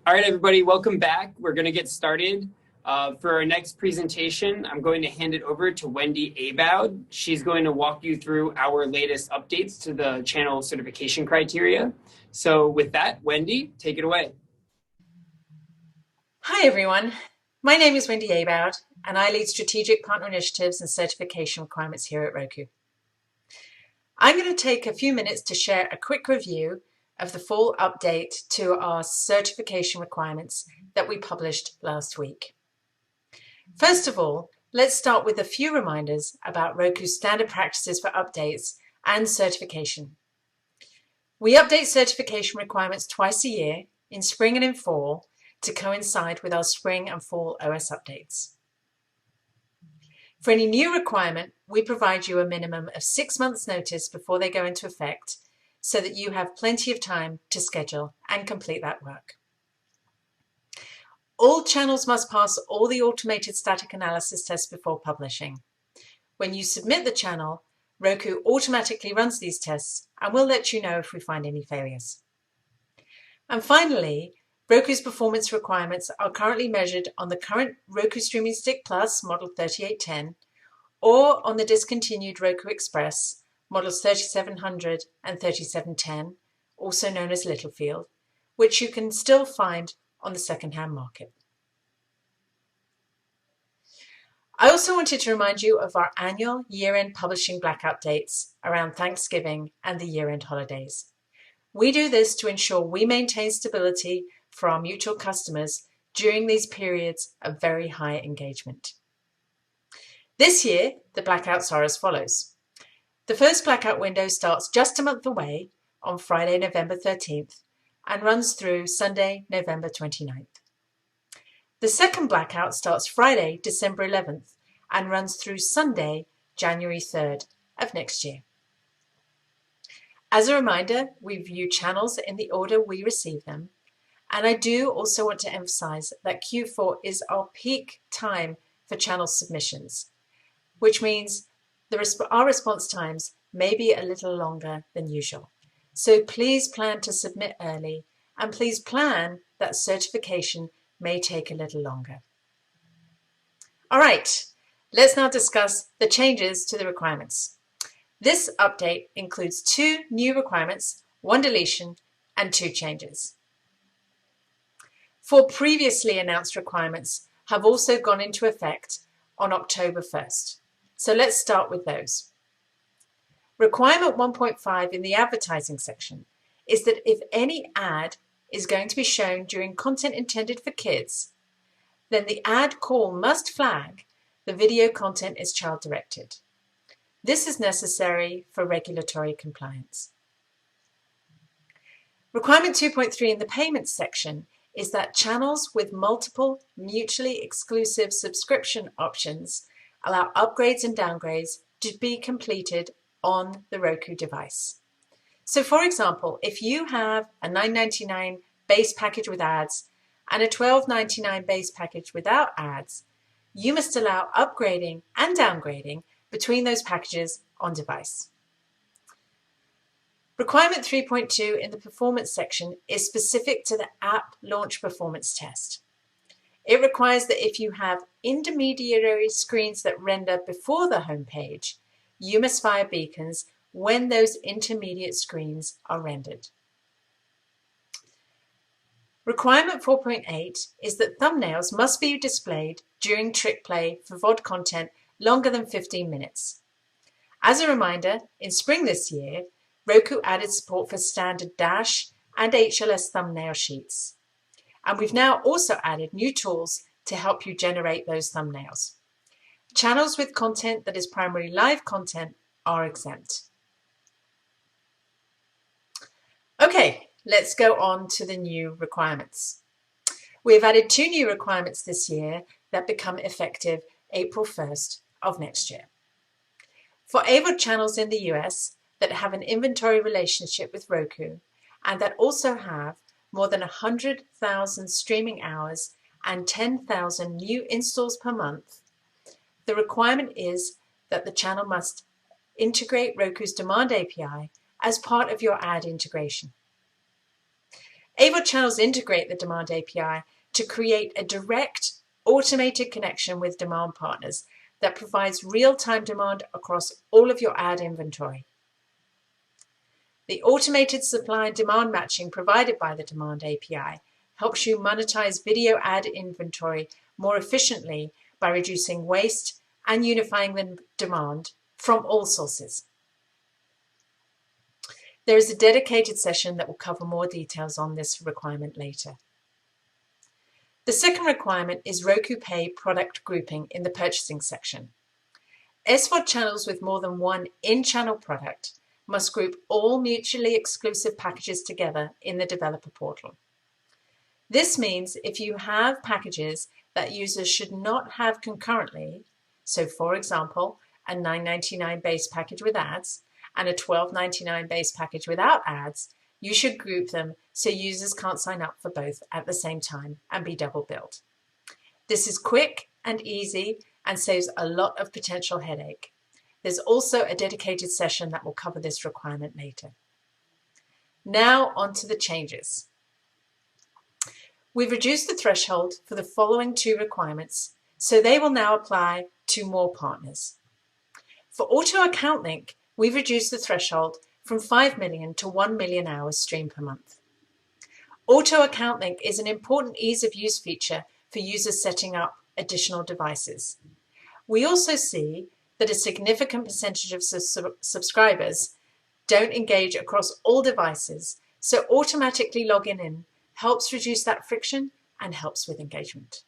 All right, everybody, welcome back. We're going to get started. For our next presentation, I'm going to hand it over to Wendy Aboud. She's going to walk you through our latest updates to the channel certification criteria. So with that, Wendy, take it away. Hi, everyone. My name is Wendy Aboud, and I lead strategic partner initiatives and certification requirements here at Roku. I'm going to take a few minutes to share a quick review of the full update to our certification requirements that we published last week. First of all, let's start with a few reminders about Roku's standard practices for updates and certification. We update certification requirements twice a year, in spring and in fall, to coincide with our spring and fall OS updates. For any new requirement, we provide you a minimum of 6 months' notice before they go into effect so that you have plenty of time to schedule and complete that work. All channels must pass all the automated static analysis tests before publishing. When you submit the channel, Roku automatically runs these tests and will let you know if we find any failures. And finally, Roku's performance requirements are currently measured on the current Roku Streaming Stick Plus model 3810 or on the discontinued Roku Express models 3700 and 3710, also known as Littlefield, which you can still find on the second-hand market. I also wanted to remind you of our annual year-end publishing blackout dates around Thanksgiving and the year-end holidays. We do this to ensure we maintain stability for our mutual customers during these periods of very high engagement. This year, the blackouts are as follows. The first blackout window starts just a month away on Friday, November 13th and runs through Sunday, November 29th. The second blackout starts Friday, December 11th and runs through Sunday, January 3rd of next year. As a reminder, we view channels in the order we receive them, and I do also want to emphasize that Q4 is our peak time for channel submissions, which means our response times may be a little longer than usual. So please plan to submit early, and please plan that certification may take a little longer. All right, let's now discuss the changes to the requirements. This update includes 2 new requirements, 1 deletion, and 2 changes. 4 previously announced requirements have also gone into effect on October 1st. So let's start with those. Requirement 1.5 in the advertising section is that if any ad is going to be shown during content intended for kids, then the ad call must flag the video content is child-directed. This is necessary for regulatory compliance. Requirement 2.3 in the payments section is that channels with multiple mutually exclusive subscription options allow upgrades and downgrades to be completed on the Roku device. So for example, if you have a $9.99 base package with ads and a $12.99 base package without ads, you must allow upgrading and downgrading between those packages on device. Requirement 3.2 in the performance section is specific to the app launch performance test. It requires that if you have intermediary screens that render before the home page, you must fire beacons when those intermediate screens are rendered. Requirement 4.8 is that thumbnails must be displayed during trick play for VOD content longer than 15 minutes. As a reminder, in spring this year, Roku added support for standard Dash and HLS thumbnail sheets. And we've now also added new tools to help you generate those thumbnails. Channels with content that is primarily live content are exempt. Okay, let's go on to the new requirements. We've added 2 new requirements this year that become effective April 1st of next year. For AVOD channels in the US that have an inventory relationship with Roku and that also have more than 100,000 streaming hours and 10,000 new installs per month, the requirement is that the channel must integrate Roku's Demand API as part of your ad integration. AVOD channels integrate the Demand API to create a direct, automated connection with demand partners that provides real-time demand across all of your ad inventory. The automated supply and demand matching provided by the Demand API helps you monetize video ad inventory more efficiently by reducing waste and unifying the demand from all sources. There is a dedicated session that will cover more details on this requirement later. The second requirement is Roku Pay product grouping in the purchasing section. SVOD channels with more than one in-channel product must group all mutually exclusive packages together in the developer portal. This means if you have packages that users should not have concurrently, so for example, a $9.99 base package with ads and a $12.99 base package without ads, you should group them so users can't sign up for both at the same time and be double billed. This is quick and easy and saves a lot of potential headache. There's also a dedicated session that will cover this requirement later. Now on to the changes. We've reduced the threshold for the following two requirements, so they will now apply to more partners. For auto account link, we've reduced the threshold from 5 million to 1 million hours streamed per month. Auto account link is an important ease of use feature for users setting up additional devices. We also see that a significant percentage of subscribers don't engage across all devices, so automatically logging in helps reduce that friction and helps with engagement.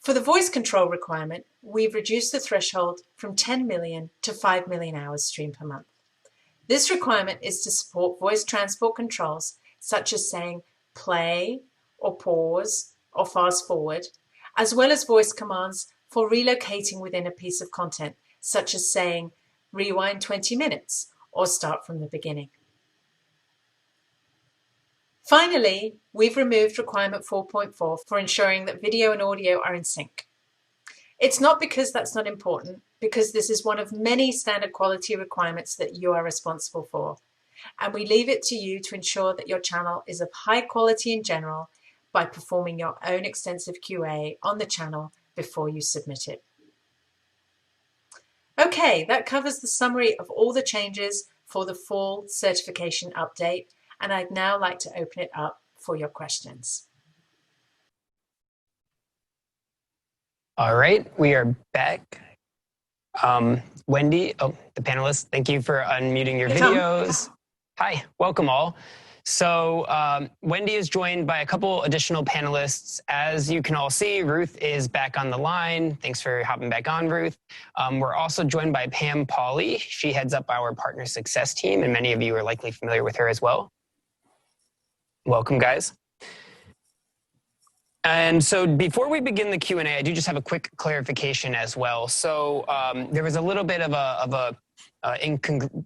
For the voice control requirement, we've reduced the threshold from 10 million to 5 million hours streamed per month. This requirement is to support voice transport controls such as saying play or pause or fast forward, as well as voice commands for relocating within a piece of content, such as saying rewind 20 minutes or start from the beginning. Finally, we've removed requirement 4.4 for ensuring that video and audio are in sync. It's not because that's not important, because this is one of many standard quality requirements that you are responsible for, and we leave it to you to ensure that your channel is of high quality in general by performing your own extensive QA on the channel before you submit it. Okay, that covers the summary of all the changes for the full certification update, and I'd now like to open it up for your questions. All right, we are back. Wendy, the panelists, thank you for unmuting your videos. Hi, welcome all. So Wendy is joined by a couple additional panelists. As you can all see, Ruth is back on the line. Thanks for hopping back on, Ruth. We're also joined by Pam Pauley. She heads up our partner success team, and many of you are likely familiar with her as well. Welcome, guys. And so before we begin the Q&A, I do just have a quick clarification as well. So there was a little bit of a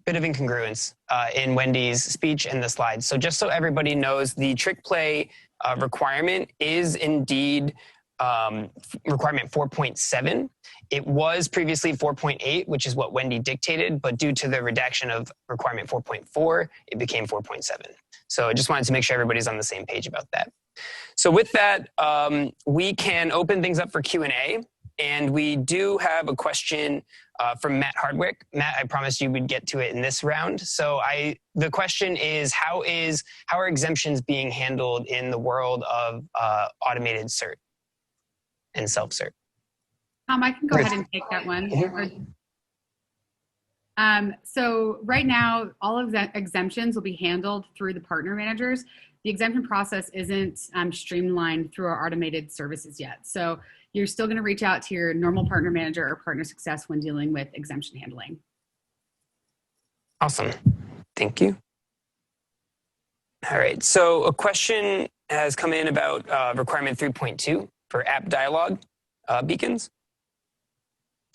bit of incongruence in Wendy's speech and the slides. So just so everybody knows, the trick play requirement is indeed requirement 4.7. It was previously 4.8, which is what Wendy dictated, but due to the redaction of requirement 4.4, it became 4.7. So I just wanted to make sure everybody's on the same page about that. So with that, we can open things up for Q&A. And we do have a question from Matt Hardwick. Matt, I promised you we'd get to it in this round. So the question is, how are exemptions being handled in the world of automated cert and self-cert? I can go ahead and take that one. So right now, all of the exemptions will be handled through the partner managers. The exemption process isn't streamlined through our automated services yet. So you're still going to reach out to your normal partner manager or partner success when dealing with exemption handling. Awesome. Thank you. All right. So a question has come in about requirement 3.2 for app dialog beacons.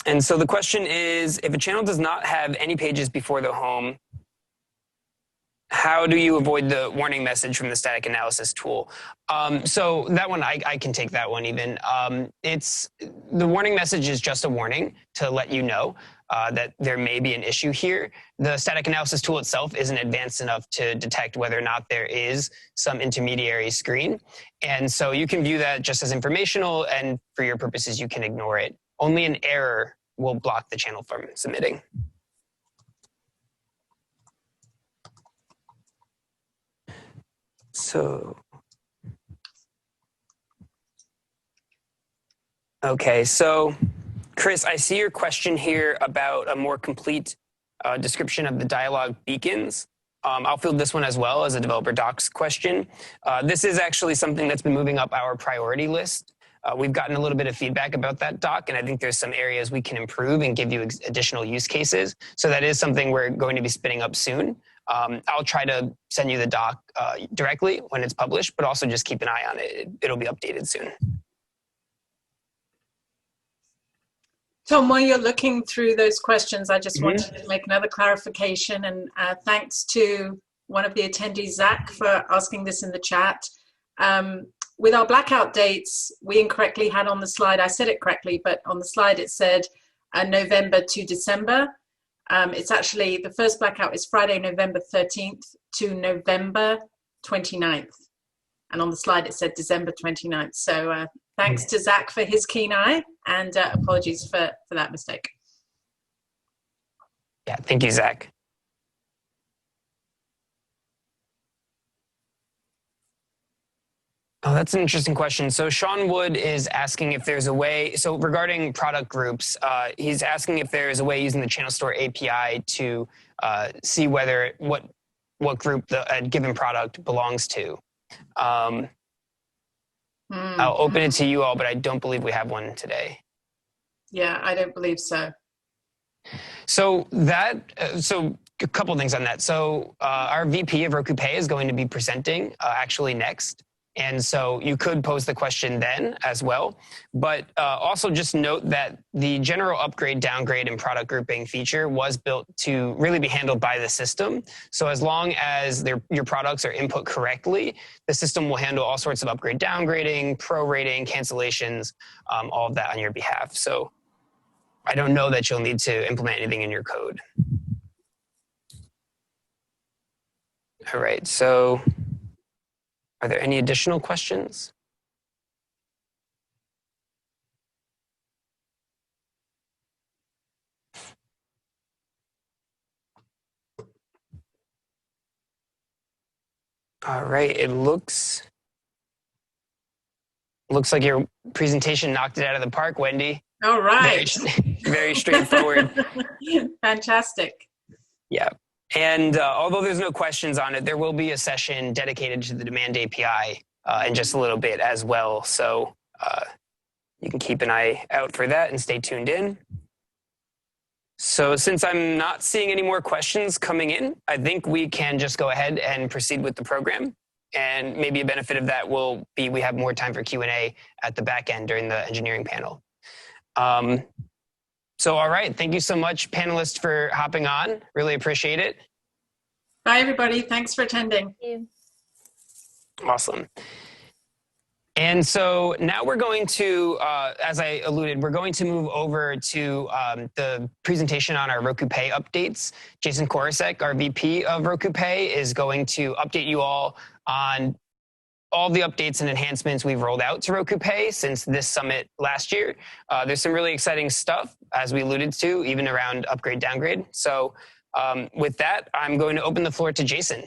And so the question is, if a channel does not have any pages before the home, how do you avoid the warning message from the static analysis tool? So that one, I can take that one even. The warning message is just a warning to let you know. that there may be an issue here. The static analysis tool itself isn't advanced enough to detect whether or not there is some intermediary screen. And so you can view that just as informational, and for your purposes, you can ignore it. Only an error will block the channel from submitting. So, okay, so Chris, I see your question here about a more complete description of the dialog beacons. I'll field this one as well as a developer docs question. This is actually something that's been moving up our priority list. We've gotten a little bit of feedback about that doc, and I think there's some areas we can improve and give you additional use cases. So that is something we're going to be spinning up soon. I'll try to send you the doc directly when it's published, but also just keep an eye on it. It'll be updated soon. Tom, while you're looking through those questions, I just wanted to make another clarification, and thanks to one of the attendees, Zach, for asking this in the chat. With our blackout dates, we incorrectly had on the slide, I said it correctly, but on the slide it said November to December. It's actually, the first blackout is Friday, November 13th to November 29th. And on the slide, it said December 29th. So thanks to Zach for his keen eye, and apologies for that mistake. Yeah, thank you, Zach. Oh, that's an interesting question. So Sean Wood is asking if there's a way, so regarding product groups, he's asking if there is a way using the Channel Store API to see whether what group a given product belongs to. I'll open it to you all, but I don't believe we have one today. Yeah, I don't believe so. So so a couple things on that. So our VP of Roku Pay is going to be presenting actually next. And so you could pose the question then as well. But also just note that the general upgrade, downgrade, and product grouping feature was built to really be handled by the system. So as long as your products are input correctly, the system will handle all sorts of upgrade, downgrading, prorating, cancellations, all of that on your behalf. So I don't know that you'll need to implement anything in your code. All right, so are there any additional questions? All right, it looks like your presentation knocked it out of the park, Wendy. All right. Very straightforward. Fantastic. Yeah. And although there's no questions on it, there will be a session dedicated to the demand API in just a little bit as well. So you can keep an eye out for that and stay tuned in. So since I'm not seeing any more questions coming in, I think we can just go ahead and proceed with the program. And maybe a benefit of that will be we have more time for Q&A at the back end during the engineering panel. So, all right. Thank you so much, panelists, for hopping on. Really appreciate it. Bye, everybody. Thanks for attending. Thank you. Awesome. And so now we're going to, as I alluded, we're going to move over to the presentation on our Roku Pay updates. Jason Korosek, our VP of Roku Pay, is going to update you all on all the updates and enhancements we've rolled out to Roku Pay since this summit last year. There's some really exciting stuff, as we alluded to, even around upgrade, downgrade. So with that, I'm going to open the floor to Jason.